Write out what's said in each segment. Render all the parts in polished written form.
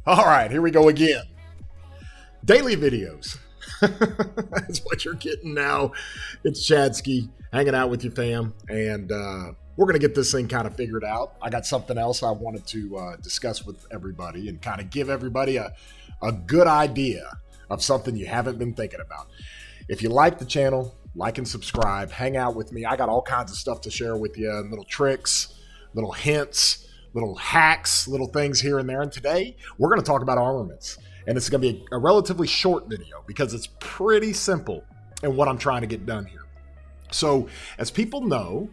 All right, here we go again. Daily videos. That's what you're getting now. It's Chadsky hanging out with you, fam. And we're going to get this thing kind of figured out. I got something else I wanted to discuss with everybody and kind of give everybody a good idea of something you haven't been thinking about. If you like the channel, like and subscribe. Hang out with me. I got all kinds of stuff to share with you. Little tricks, little hints, little hacks, little things here and there. And today, we're going to talk about armaments. And it's going to be a relatively short video because it's pretty simple in what I'm trying to get done here. So, as people know,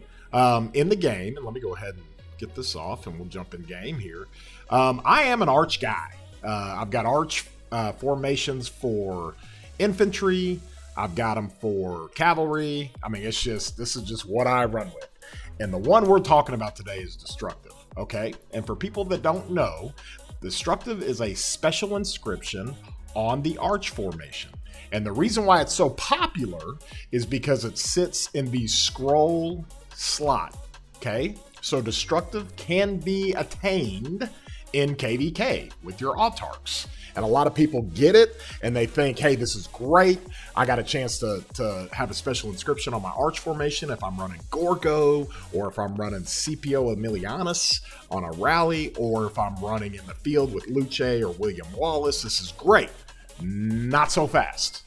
in the game, and let me go ahead and get this off and we'll jump in game here. I am an arch guy. I've got arch formations for infantry. I've got them for cavalry. I mean, this is just what I run with. And the one we're talking about today is destructive, okay? And for people that don't know, destructive is a special inscription on the arch formation. And the reason why it's so popular is because it sits in the scroll slot, okay? So destructive can be attained in KVK with your autarchs. And a lot of people get it and they think, hey, this is great. I got a chance to have a special inscription on my arch formation if I'm running Gorgo, or if I'm running Scipio Aemilianus on a rally, or if I'm running in the field with Luce or William Wallace. This is great. Not so fast.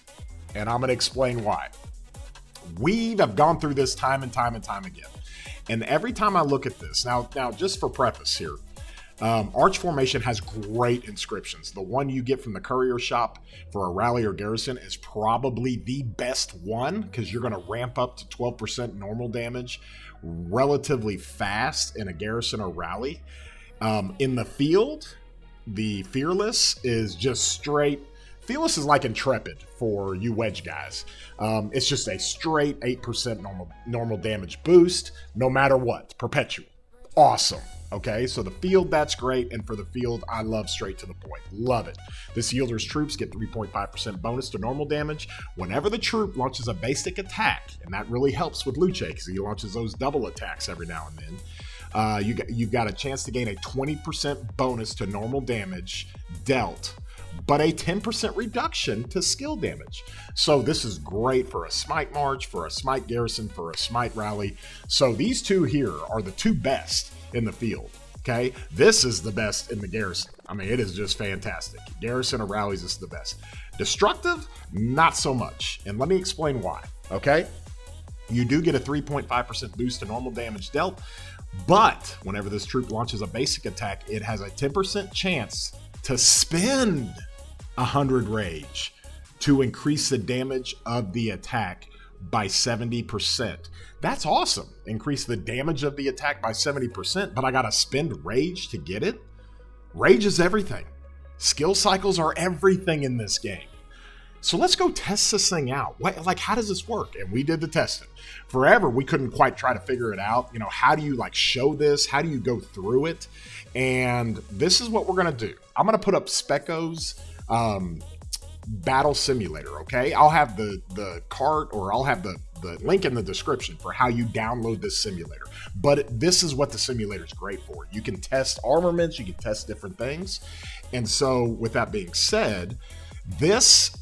And I'm going to explain why. We have gone through this time and time and time again. And every time I look at this, now just for preface here, arch formation has great inscriptions. The one you get from the courier shop for a rally or garrison is probably the best one because you're going to ramp up to 12% normal damage relatively fast in a garrison or rally. In the field, the Fearless is just straight. Fearless is like Intrepid for you wedge guys. It's just a straight 8% normal damage boost no matter what. Perpetual. Awesome. Okay, so the field, that's great. And for the field, I love straight to the point. Love it. This yielder's troops get 3.5% bonus to normal damage whenever the troop launches a basic attack. And that really helps with Luce because he launches those double attacks every now and then. You've got a chance to gain a 20% bonus to normal damage dealt, but a 10% reduction to skill damage. So this is great for a Smite March, for a Smite Garrison, for a Smite Rally. So these two here are the two best in the field, okay? This is the best in the Garrison. I mean, it is just fantastic. Garrison or Rallies is the best. Destructive, not so much. And let me explain why, okay? You do get a 3.5% boost to normal damage dealt, but whenever this troop launches a basic attack, it has a 10% chance to spend 100 rage to increase the damage of the attack by 70%. That's awesome. Increase the damage of the attack by 70%, but I gotta spend rage to get it? Rage is everything. Skill cycles are everything in this game. So let's go test this thing out. How does this work? And we did the testing. Forever, we couldn't quite try to figure it out. You know, how do you show this? How do you go through it? And this is what we're gonna do. I'm gonna put up Specco's battle simulator, okay? I'll have the cart, or I'll have the link in the description for how you download this simulator. But this is what the simulator is great for. You can test armaments, you can test different things. And so with that being said, this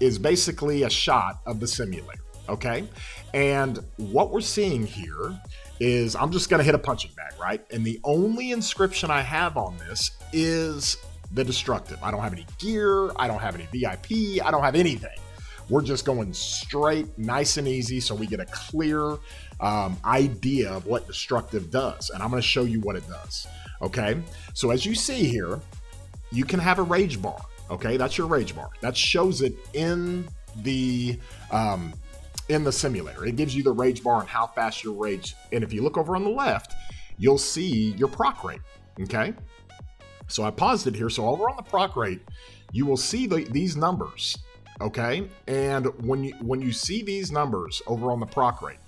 is basically a shot of the simulator, okay? And what we're seeing here is, I'm just gonna hit a punching bag, right? And the only inscription I have on this is the destructive. I don't have any gear, I don't have any VIP, I don't have anything. We're just going straight, nice and easy, so we get a clear idea of what destructive does. And I'm going to show you what it does. Okay, so as you see here, you can have a rage bar. Okay, that's your rage bar. That shows it in the simulator. It gives you the rage bar and how fast your rage. And if you look over on the left, you'll see your proc rate. Okay, so I paused it here. So over on the proc rate, you will see these numbers. Okay, and when you see these numbers over on the proc rate,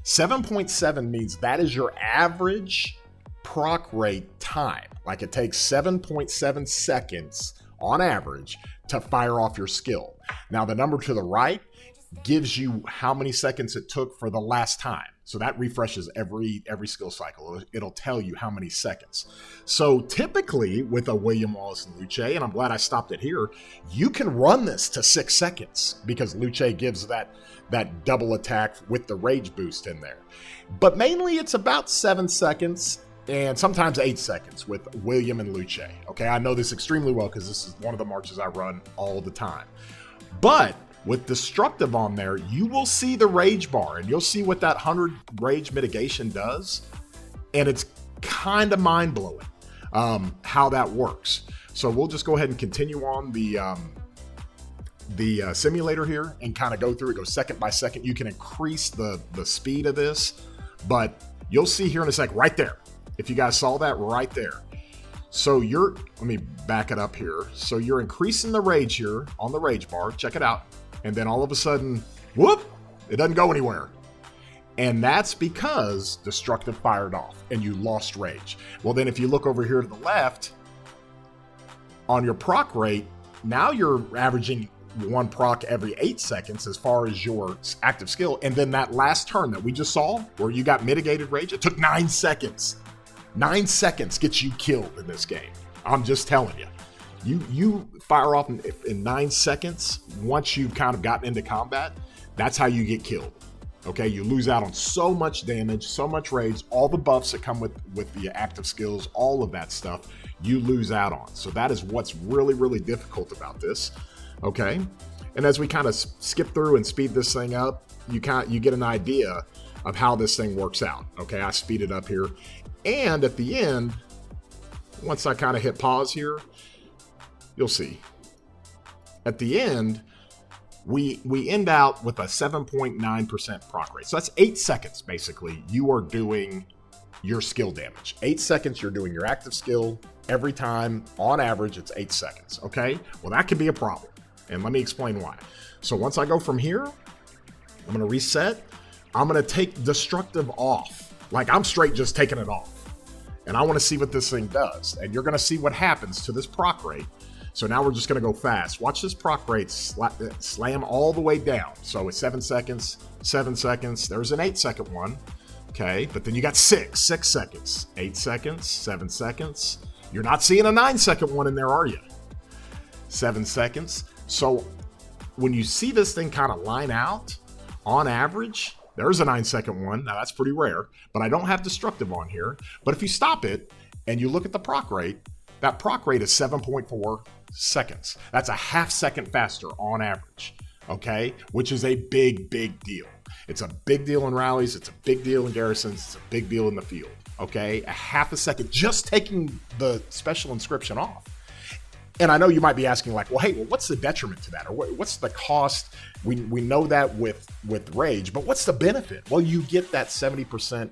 7.7 means that is your average proc rate time. Like, it takes 7.7 seconds on average to fire off your skill. Now the number to the right gives you how many seconds it took for the last time. So that refreshes every skill cycle. It'll tell you how many seconds. So typically with a William Wallace and Luce, and I'm glad I stopped it here, you can run this to 6 seconds because Luce gives that double attack with the rage boost in there. But mainly it's about 7 seconds and sometimes 8 seconds with William and Luce. Okay, I know this extremely well because this is one of the marches I run all the time. But with Destructive on there, you will see the rage bar and you'll see what that 100 rage mitigation does. And it's kind of mind-blowing how that works. So we'll just go ahead and continue on the simulator here and kind of go through it, go second by second. You can increase the speed of this, but you'll see here in a sec right there. If you guys saw that right there. So let me back it up here. So you're increasing the rage here on the rage bar. Check it out. And then all of a sudden, whoop, it doesn't go anywhere. And that's because Destructive fired off and you lost rage. Well, then if you look over here to the left, on your proc rate, now you're averaging 1 proc every 8 seconds as far as your active skill. And then that last turn that we just saw where you got mitigated rage, it took 9 seconds. 9 seconds gets you killed in this game. I'm just telling you. You fire off in 9 seconds. Once you've kind of gotten into combat, that's how you get killed. Okay, you lose out on so much damage, so much rage, all the buffs that come with the active skills, all of that stuff, you lose out on. So that is what's really, really difficult about this. Okay, and as we kind of skip through and speed this thing up, you get an idea of how this thing works out. Okay, I speed it up here. And at the end, once I kind of hit pause here, you'll see. At the end, we end out with a 7.9% proc rate. So that's 8 seconds, basically, you are doing your skill damage. 8 seconds, you're doing your active skill every time. On average, it's 8 seconds, okay? Well, that can be a problem, and let me explain why. So once I go from here, I'm gonna reset. I'm gonna take Destructive off. Like, I'm straight just taking it off. And I wanna see what this thing does. And you're gonna see what happens to this proc rate. So now we're just gonna go fast. Watch this proc rate slam all the way down. So it's 7 seconds, 7 seconds. There's an 8 second one, okay? But then you got 6 seconds, 8 seconds, 7 seconds. You're not seeing a 9 second one in there, are you? 7 seconds. So when you see this thing kind of line out, on average, there's a 9 second one. Now that's pretty rare, but I don't have Destructive on here. But if you stop it and you look at the proc rate, that proc rate is 7.4 seconds. That's a half second faster on average, okay? Which is a big, big deal. It's a big deal in rallies. It's a big deal in garrisons. It's a big deal in the field, okay? A half a second, just taking the special inscription off. And I know you might be asking like, well, hey, what's the detriment to that? Or what's the cost? We know that with rage, but what's the benefit? Well, you get that 70%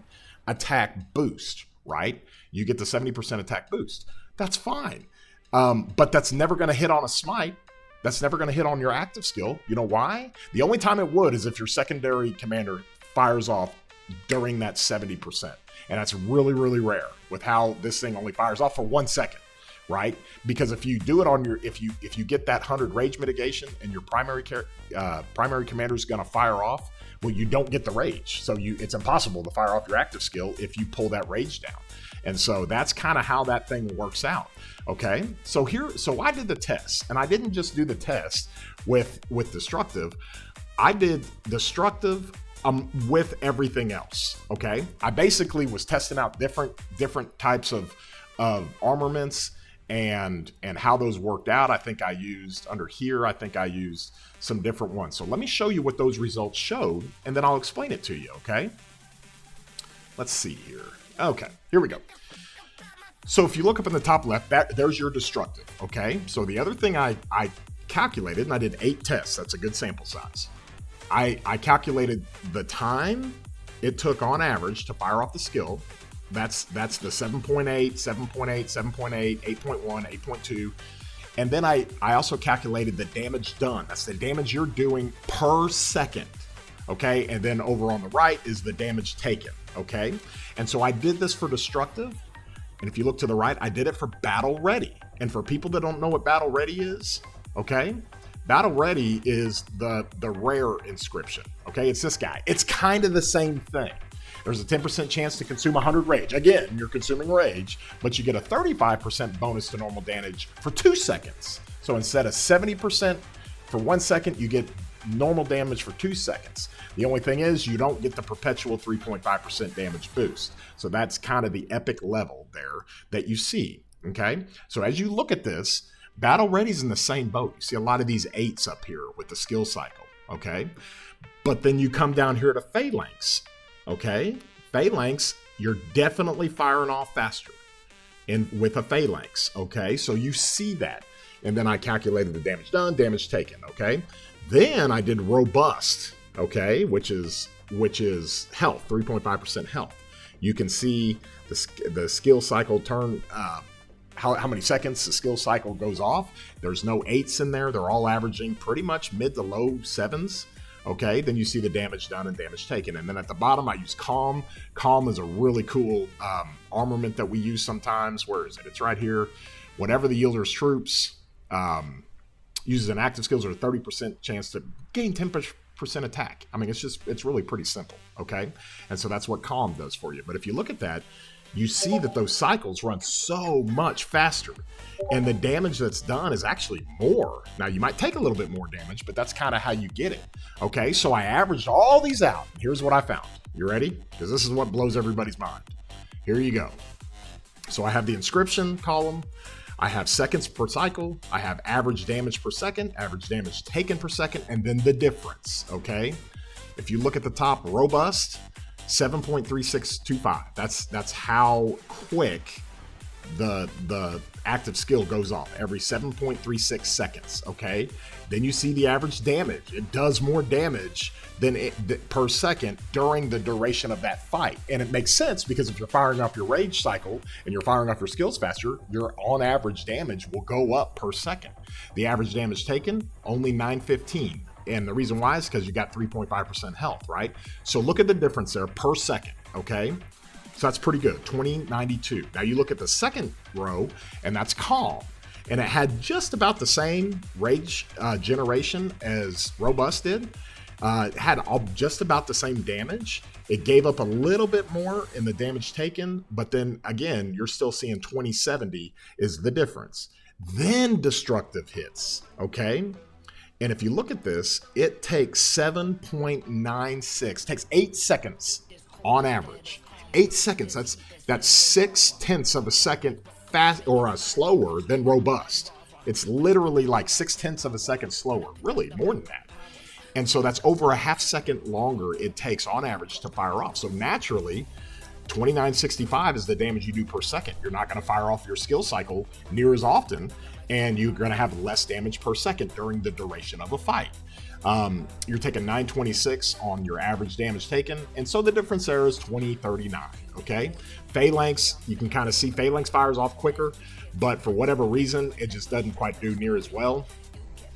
attack boost, right? You get the 70% attack boost. That's fine. But that's never going to hit on a smite. That's never going to hit on your active skill. You know why? The only time it would is if your secondary commander fires off during that 70%. And that's really, really rare with how this thing only fires off for 1 second. Right? Because if you do it on your, if you get that 100 rage mitigation and your primary commander is going to fire off, well, you don't get the rage. So it's impossible to fire off your active skill if you pull that rage down. And so that's kind of how that thing works out. Okay. So I did the test, and I didn't just do the test with Destructive. I did Destructive with everything else. Okay. I basically was testing out different types of armaments and how those worked out. I think I used under here, I think I used some different ones. So let me show you what those results showed, and then I'll explain it to you, okay? Let's see here. Okay, here we go. So if you look up in the top left, there's your Destructive, okay? So the other thing I calculated, and I did 8 tests, that's a good sample size. I calculated the time it took on average to fire off the skill. That's the 7.8, 7.8, 7.8, 8.1, 8.2. And then I also calculated the damage done. That's the damage you're doing per second, okay? And then over on the right is the damage taken, okay? And so I did this for Destructive. And if you look to the right, I did it for Battle Ready. And for people that don't know what Battle Ready is, okay? Battle Ready is the rare inscription, okay? It's this guy. It's kind of the same thing. There's a 10% chance to consume 100 rage. Again, you're consuming rage, but you get a 35% bonus to normal damage for 2 seconds. So instead of 70% for 1 second, you get normal damage for 2 seconds. The only thing is you don't get the perpetual 3.5% damage boost. So that's kind of the epic level there that you see. Okay, so as you look at this, Battle Ready's in the same boat. You see a lot of these 8s up here with the skill cycle. Okay, but then you come down here to Phalanx. Okay, Phalanx, you're definitely firing off faster with a Phalanx. Okay, so you see that. And then I calculated the damage done, damage taken. Okay, then I did Robust. Okay, which is health, 3.5% health. You can see the skill cycle turn. How many seconds the skill cycle goes off. There's no 8s in there. They're all averaging pretty much mid to low 7s. Okay, then you see the damage done and damage taken. And then at the bottom, I use Calm. Calm is a really cool armament that we use sometimes. Where is it? It's right here. Whenever the yielder's troops uses an active skills or a 30% chance to gain 10% attack. I mean, it's really pretty simple. Okay, and so that's what Calm does for you. But if you look at that, you see that those cycles run so much faster, and the damage that's done is actually more. Now, you might take a little bit more damage, but that's kind of how you get it. Okay, so I averaged all these out. Here's what I found. You ready? Because this is what blows everybody's mind. Here you go. So I have the Inscription column. I have seconds per cycle. I have average damage per second, average damage taken per second, and then the difference. Okay, if you look at the top, Robust, 7.3625. That's how quick the active skill goes off, every 7.36 seconds. Okay, then you see the average damage. It does more damage than per second during the duration of that fight, and it makes sense because if you're firing off your rage cycle and you're firing off your skills faster, your on average damage will go up per second. The average damage taken, only 915. And the reason why is because you got 3.5% health, right? So look at the difference there per second, okay? So that's pretty good, 2092. Now you look at the second row, and that's Calm. And it had just about the same rage generation as Robust did. It had just about the same damage. It gave up a little bit more in the damage taken, but then again, you're still seeing 2070 is the difference. Then destructive hits, okay? And if you look at this, it takes 7.96, takes 8 seconds on average. 8 seconds, that's 0.6 of a second fast or slower than Robust. It's literally like 0.6 of a second slower, really more than that. And so that's over a half second longer it takes on average to fire off. So naturally, 2965 is the damage you do per second. You're not going to fire off your skill cycle near as often, and you're going to have less damage per second during the duration of a fight. You're taking 926 on your average damage taken, and so the difference there is 2039, okay? Phalanx, you can kind of see Phalanx fires off quicker, but for whatever reason, it just doesn't quite do near as well.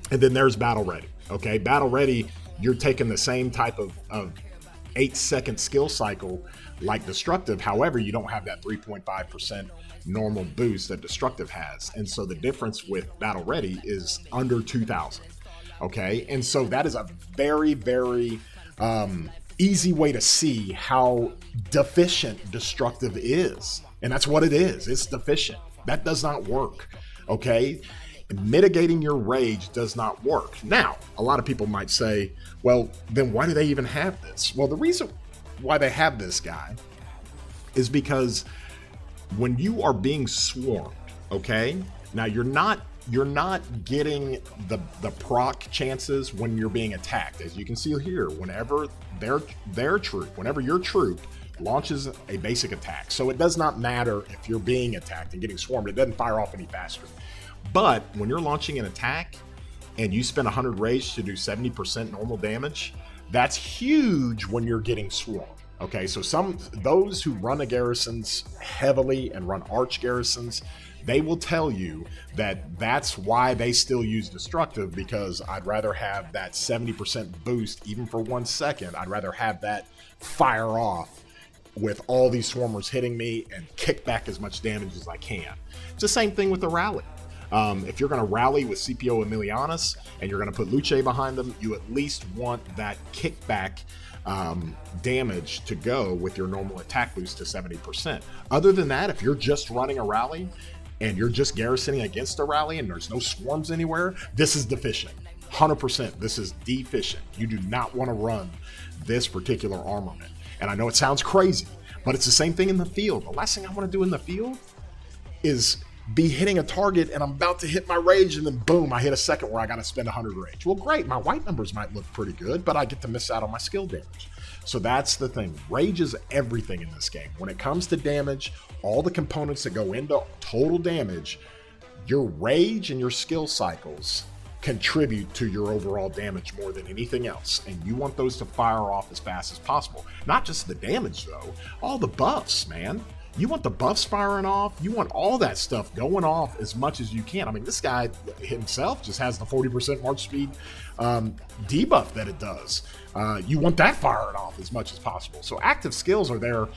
And then there's Battle Ready, okay? Battle Ready, you're taking the same type of 8-second skill cycle like Destructive. However, you don't have that 3.5% normal boost that Destructive has. And so the difference with Battle Ready is under 2,000. Okay. And so that is a very, very easy way to see how deficient Destructive is. And that's what it is. It's deficient. That does not work. Okay. Mitigating your rage does not work. Now, a lot of people might say, well, then why do they even have this? Well, the reason why they have this, guy, is because when you are being swarmed, okay, now you're not getting the proc chances when you're being attacked. As you can see here, whenever whenever your troop launches a basic attack, so it does not matter if you're being attacked and getting swarmed, it doesn't fire off any faster. But when you're launching an attack and you spend 100 rage to do 70% normal damage, that's huge when you're getting swarmed. Okay, so those who run the garrisons heavily and run arch garrisons, they will tell you that that's why they still use Destructive, because I'd rather have that 70% boost even for 1 second. I'd rather have that fire off with all these swarmers hitting me and kick back as much damage as I can. It's the same thing with the rally. If you're going to rally with Scipio Emilianus and you're going to put Luce behind them, you at least want that kickback damage to go with your normal attack boost to 70%. Other than that, if you're just running a rally and you're just garrisoning against a rally and there's no swarms anywhere, this is deficient. 100%, this is deficient. You do not want to run this particular armament. And I know it sounds crazy, but it's the same thing in the field. The last thing I want to do in the field is be hitting a target and I'm about to hit my rage and then boom, I hit a second where I got to spend 100 rage. Well, great, my white numbers might look pretty good, but I get to miss out on my skill damage. So that's the thing. Rage is everything in this game. When it comes to damage, all the components that go into total damage, your rage and your skill cycles contribute to your overall damage more than anything else. And you want those to fire off as fast as possible. Not just the damage though, all the buffs, man. You want the buffs firing off. You want all that stuff going off as much as you can. I mean, this guy himself just has the 40% march speed debuff that it does. You want that firing off as much as possible. So active skills are there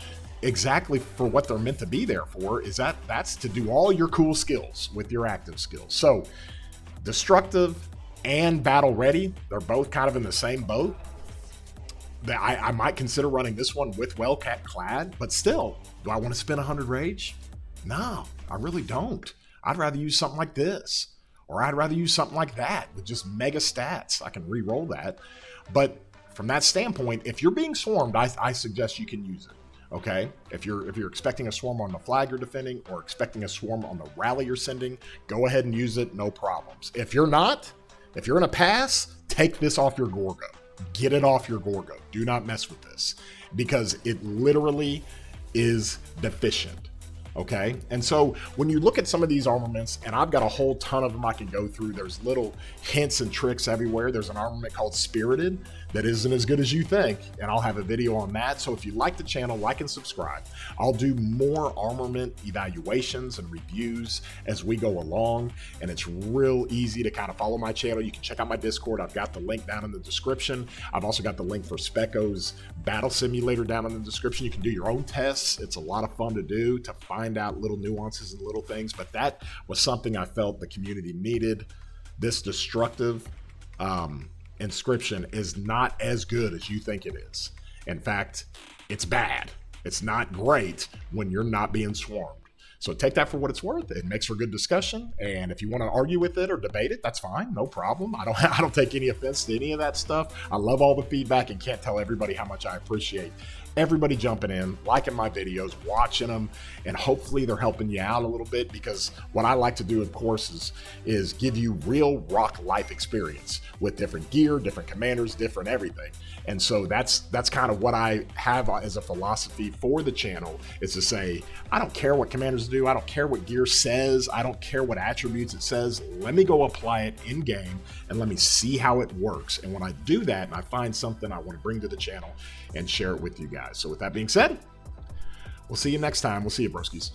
exactly for what they're meant to be there for. That's to do all your cool skills with your active skills. So destructive and battle ready, they're both kind of in the same boat. I might consider running this one with Wellcat clad, but still, do I want to spend 100 rage? No, I really don't. I'd rather use something like this, or I'd rather use something like that with just mega stats. I can re-roll that. But from that standpoint, if you're being swarmed, I suggest you can use it. Okay, if you're expecting a swarm on the flag you're defending or expecting a swarm on the rally you're sending, go ahead and use it, no problems. If you're not, if you're in a pass, take this off your Gorgo. Get it off your Gorgo. Do not mess with this because it literally is deficient. Okay, and so when you look at some of these armaments, and I've got a whole ton of them I can go through, there's little hints and tricks everywhere. There's an armament called Spirited that isn't as good as you think, and I'll have a video on that. So if you like the channel, like and subscribe. I'll do more armament evaluations and reviews as we go along, and it's real easy to kind of follow my channel. You can check out my Discord. I've got the link down in the description. I've also got the link for Specco's Battle Simulator down in the description. You can do your own tests. It's a lot of fun to do, to find out little nuances and little things, but that was something I felt the community needed. This destructive Inscription is not as good as you think it is. In fact, it's bad. It's not great when you're not being swarmed. So take that for what it's worth. It makes for good discussion, and if you want to argue with it or debate it, that's fine, no problem. I don't take any offense to any of that stuff. I love all the feedback and can't tell everybody how much I appreciate everybody jumping in, liking my videos, watching them, and hopefully they're helping you out a little bit, because what I like to do, of course, is give you real rock life experience with different gear, different commanders, different everything. And so that's kind of what I have as a philosophy for the channel, is to say, I don't care what commanders do, I don't care what gear says, I don't care what attributes it says, let me go apply it in game and let me see how it works. And when I do that and I find something I want to bring to the channel and share it with you guys. So with that being said, we'll see you next time. We'll see you, broskies.